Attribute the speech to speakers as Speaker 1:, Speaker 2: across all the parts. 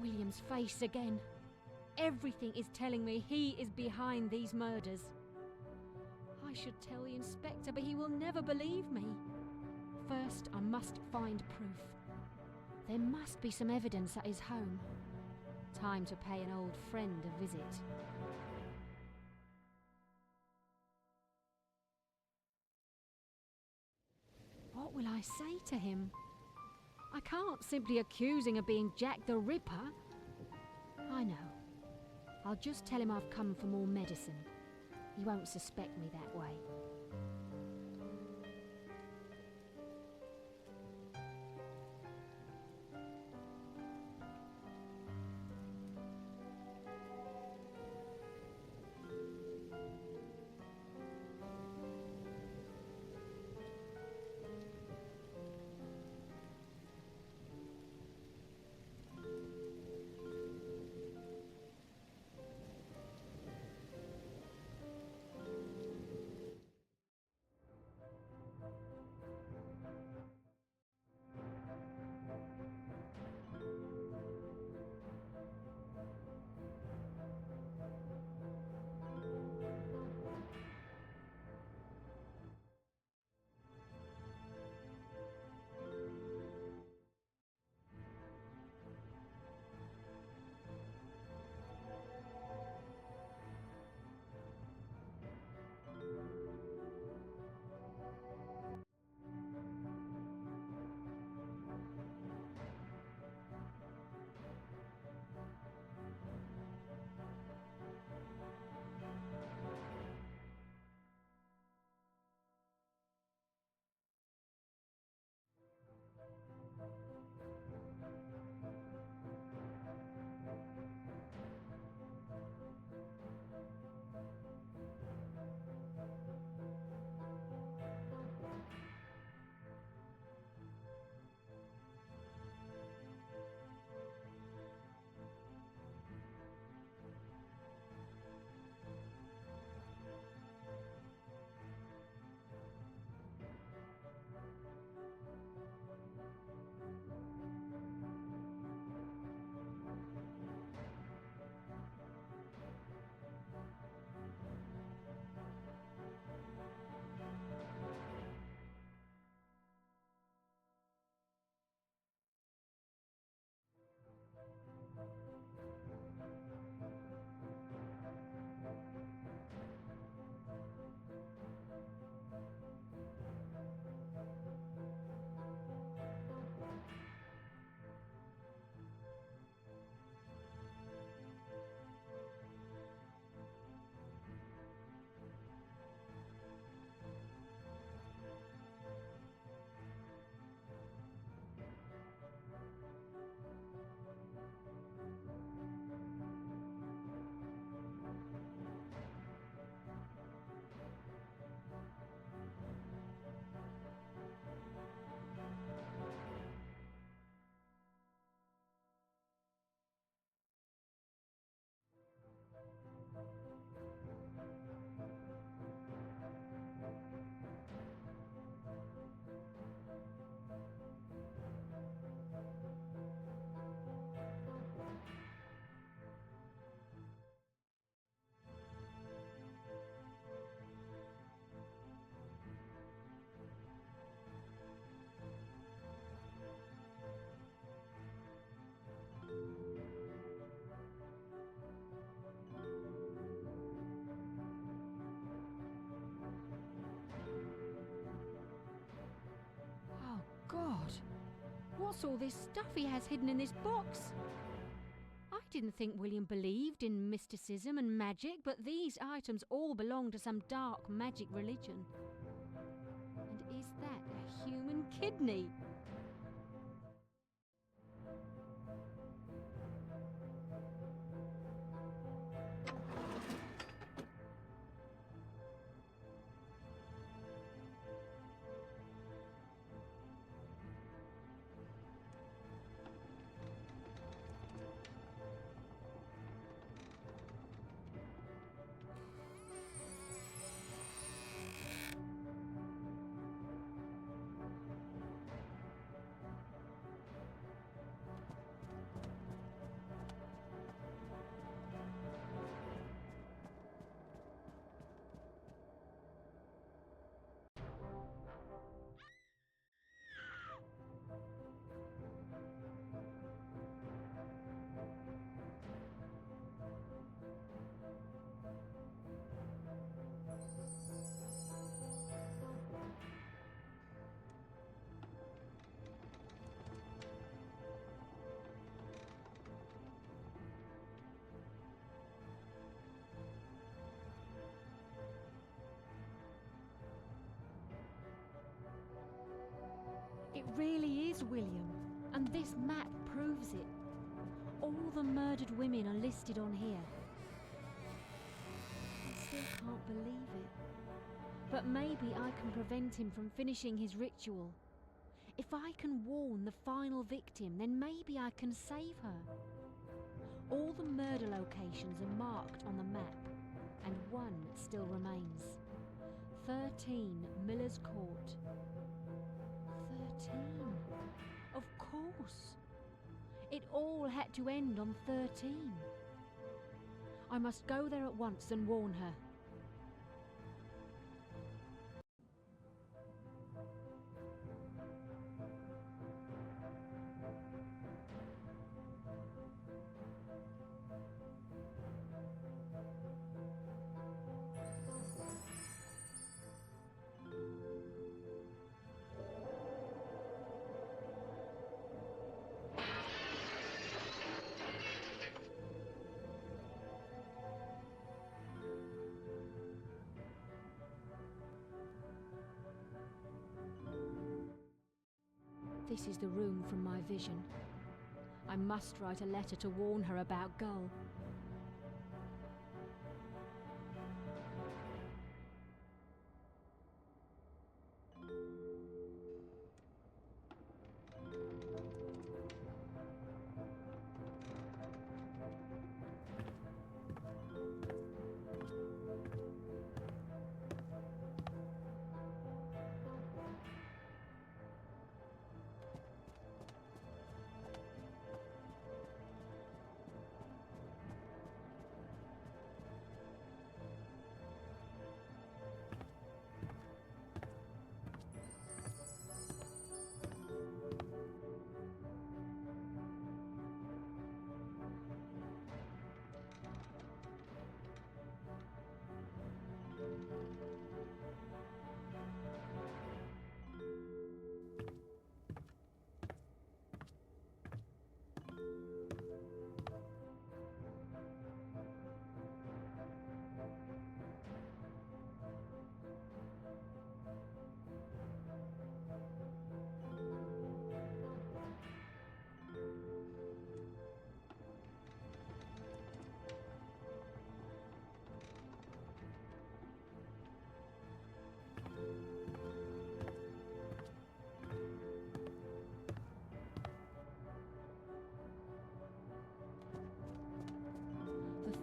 Speaker 1: William's face again. Everything is telling me he is behind these murders. I should tell the inspector, but he will never believe me. First, I must find proof. There must be some evidence at his home. Time to pay an old friend a visit. What will I say to him? I can't simply accuse him of being Jack the Ripper. I know. I'll just tell him I've come for more medicine. He won't suspect me that way. God, what's all this stuff he has hidden in this box? I didn't think William believed in mysticism and magic, but these items all belong to some dark magic religion. And is that a human kidney? is William, and this map proves it. All the murdered women are listed on here. I still can't believe it. But maybe I can prevent him from finishing his ritual. If I can warn the final victim, then maybe I can save her. All the murder locations are marked on the map, and one still remains. 13 Miller's Court. 13. Of course. It all had to end on 13. I must go there at once and warn her. This is the room from my vision. I must write a letter to warn her about Gull.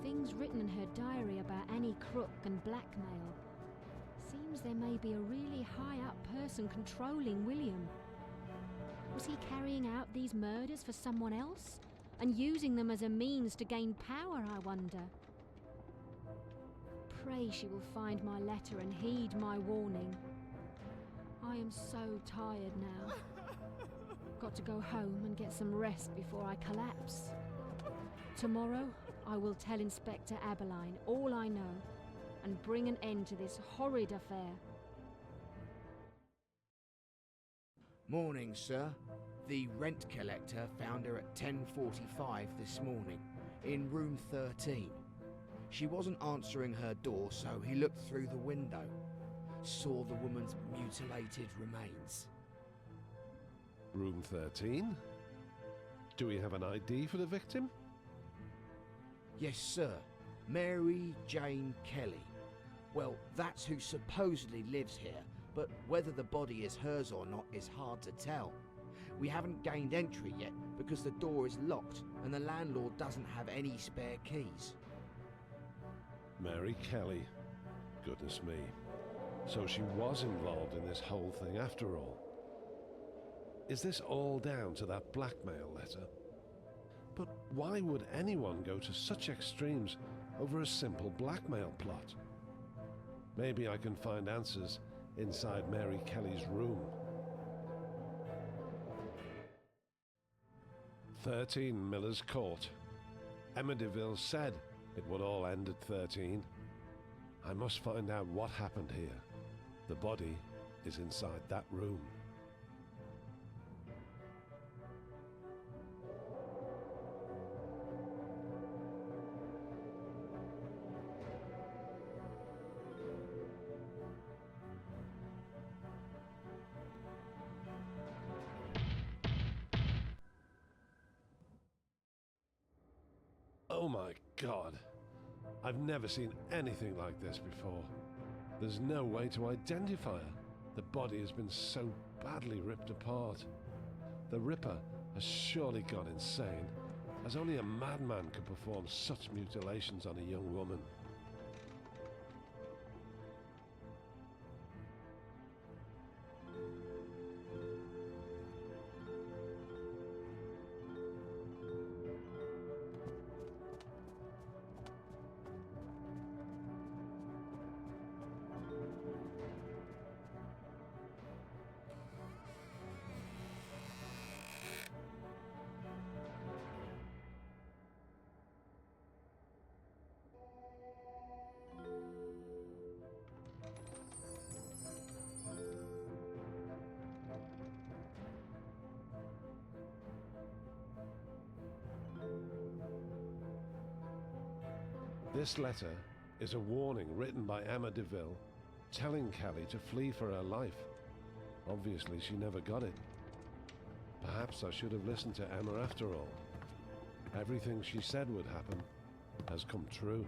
Speaker 1: Things written in her diary about Annie Crook and blackmail. Seems there may be a really high-up person controlling William. Was he carrying out these murders for someone else and using them as a means to gain power, I wonder? Pray she will find my letter and heed my warning. I am so tired now. Got to go home and get some rest before I collapse. Tomorrow, I will tell Inspector Aberline all I know and bring an end to this horrid affair.
Speaker 2: Morning, sir. The rent collector found her at 10:45 this morning in room 13. She wasn't answering her door, so he looked through the window, saw the woman's mutilated remains.
Speaker 3: Room 13? Do we have an ID for the victim?
Speaker 2: Yes, sir. Mary Jane Kelly. Well, that's who supposedly lives here, but whether the body is hers or not is hard to tell. We haven't gained entry yet because the door is locked and the landlord doesn't have any spare keys.
Speaker 3: Mary Kelly. Goodness me. So she was involved in this whole thing after all. Is this all down to that blackmail letter? But why would anyone go to such extremes over a simple blackmail plot? Maybe I can find answers inside Mary Kelly's room. 13 Miller's Court. Emma DeVille said it would all end at 13. I must find out what happened here. The body is inside that room. my God. I've never seen anything like this before. There's no way to identify her. The body has been so badly ripped apart. The Ripper has surely gone insane, as only a madman could perform such mutilations on a young woman. This letter is a warning written by Emma DeVille, telling Kelly to flee for her life. Obviously, she never got it. Perhaps I should have listened to Emma after all. Everything she said would happen has come true.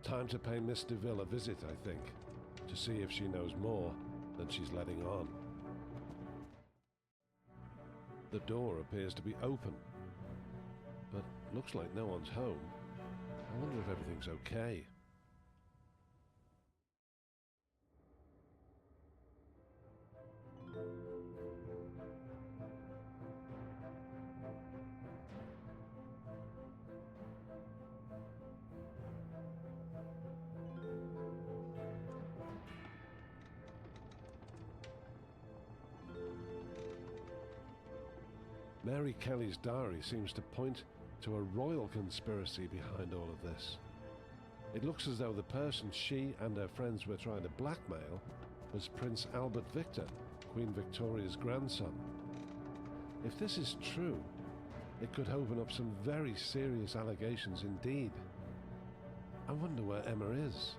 Speaker 3: Time to pay Miss DeVille a visit, I think, to see if she knows more than she's letting on. The door appears to be open, but looks like no one's home. I wonder if everything's okay. Mary Kelly's diary seems to point to a royal conspiracy behind all of this. It looks as though the person she and her friends were trying to blackmail was Prince Albert Victor, Queen Victoria's grandson. If this is true, it could open up some very serious allegations indeed. I wonder where Emma is.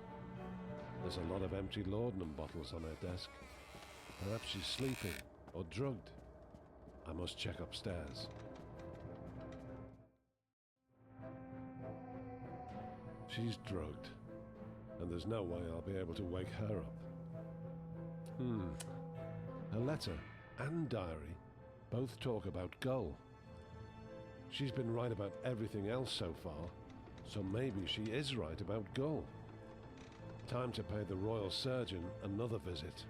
Speaker 3: There's a lot of empty laudanum bottles on her desk. Perhaps she's sleeping or drugged. I must check upstairs. She's drugged, and there's no way I'll be able to wake her up. Her letter and diary both talk about Gull. She's been right about everything else so far, so maybe she is right about Gull. Time to pay the royal surgeon another visit.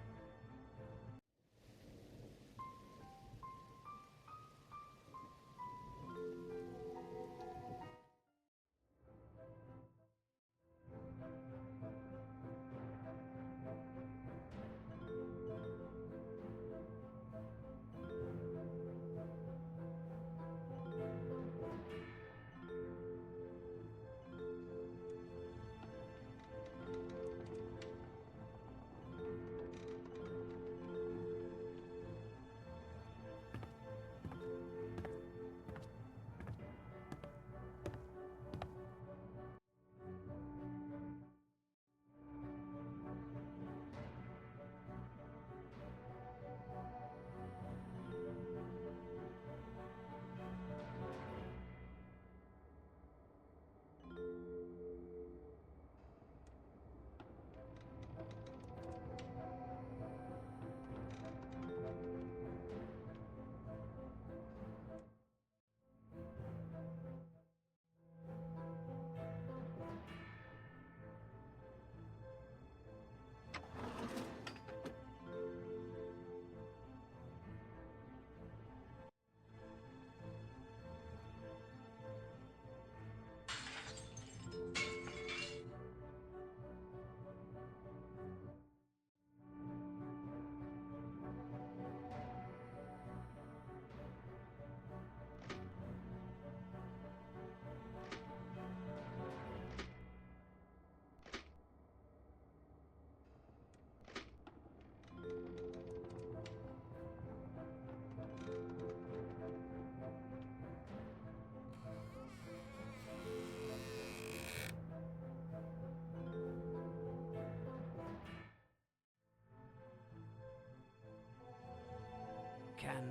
Speaker 2: Can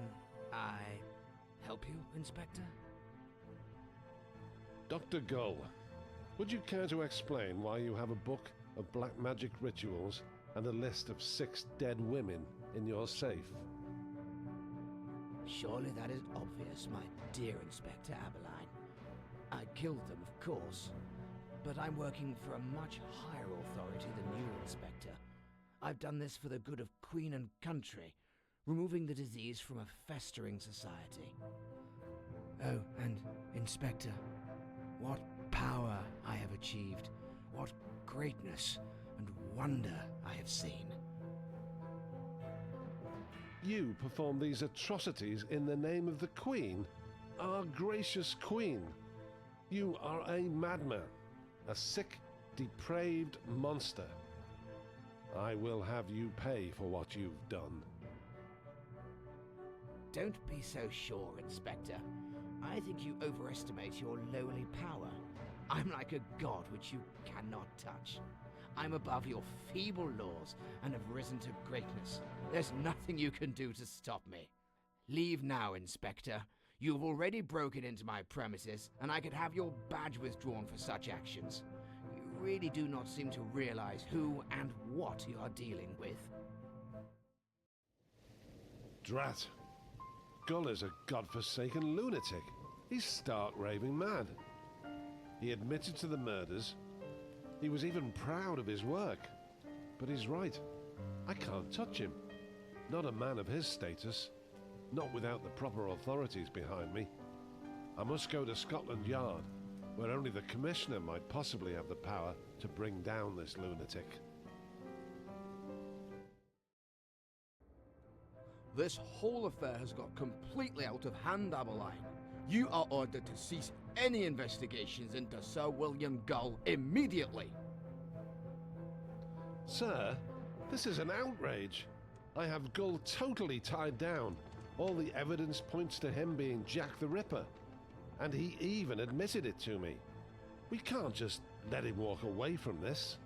Speaker 2: I help you, Inspector?
Speaker 3: Dr. Gull, Would you care to explain why you have a book of black magic rituals and a list of 6 dead women in your safe?
Speaker 2: Surely that is obvious, my dear Inspector Abeline. I killed them, of course, but I'm working for a much higher authority than you, Inspector. I've done this for the good of Queen and country, removing the disease from a festering society. Oh, and Inspector, what power I have achieved, what greatness and wonder I have seen.
Speaker 3: You perform these atrocities in the name of the Queen, our gracious Queen. You are a madman, a sick, depraved monster. I will have you pay for what you've done.
Speaker 2: Don't be so sure, Inspector. I think you overestimate your lowly power. I'm like a god which you cannot touch. I'm above your feeble laws and have risen to greatness. There's nothing you can do to stop me. Leave now, Inspector. You've already broken into my premises, and I could have your badge withdrawn for such actions. You really do not seem to realize who and what you are dealing with.
Speaker 3: Drat. Gull is a godforsaken lunatic. He's stark raving mad. He admitted to the murders. He was even proud of his work. But he's right. I can't touch him. Not a man of his status. Not without the proper authorities behind me. I must go to Scotland Yard, where only the Commissioner might possibly have the power to bring down this lunatic.
Speaker 2: This whole affair has got completely out of hand, Abeline. You are ordered to cease any investigations into Sir William Gull immediately.
Speaker 3: Sir, this is an outrage. I have Gull totally tied down. All the evidence points to him being Jack the Ripper. And he even admitted it to me. We can't just let him walk away from this.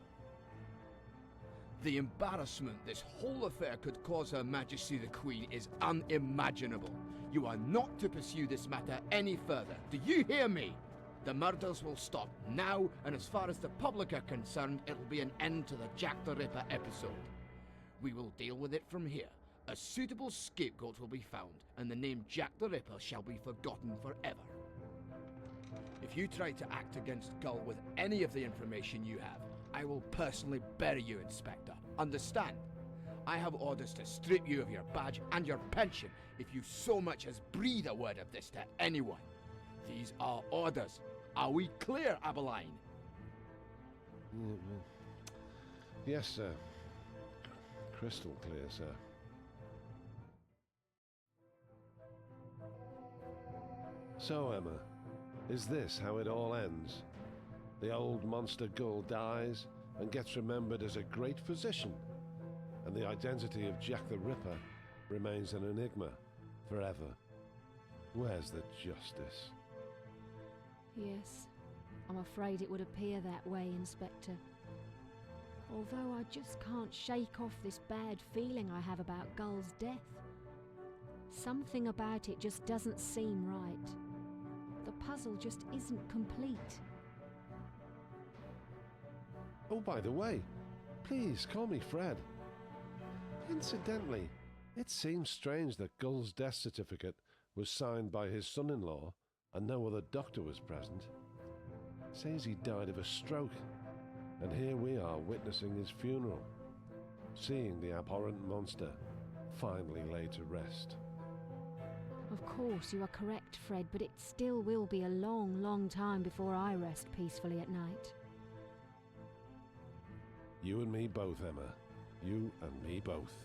Speaker 2: The embarrassment this whole affair could cause Her Majesty the Queen is unimaginable. You are not to pursue this matter any further. Do you hear me? The murders will stop now, and as far as the public are concerned, it'll be an end to the Jack the Ripper episode. We will deal with it from here. A suitable scapegoat will be found, and the name Jack the Ripper shall be forgotten forever. If you try to act against Gull with any of the information you have, I will personally bury you, Inspector. Understand? I have orders to strip you of your badge and your pension if you so much as breathe a word of this to anyone. These are orders. Are we clear, Abeline?
Speaker 3: Yes, sir. Crystal clear, sir. So, Emma, is this how it all ends? The old monster Gull dies and gets remembered as a great physician, and the identity of Jack the Ripper remains an enigma forever. Where's the justice?
Speaker 1: Yes, I'm afraid it would appear that way, Inspector. Although I just can't shake off this bad feeling I have about Gull's death. Something about it just doesn't seem right. The puzzle just isn't complete.
Speaker 3: Oh, by the way, please call me Fred. Incidentally, it seems strange that Gull's death certificate was signed by his son-in-law and no other doctor was present. Says he died of a stroke, and here we are witnessing his funeral, seeing the abhorrent monster finally laid to rest.
Speaker 1: Of course, you are correct, Fred, but it still will be a long, long time before I rest peacefully at night.
Speaker 3: You and me both, Emma. You and me both.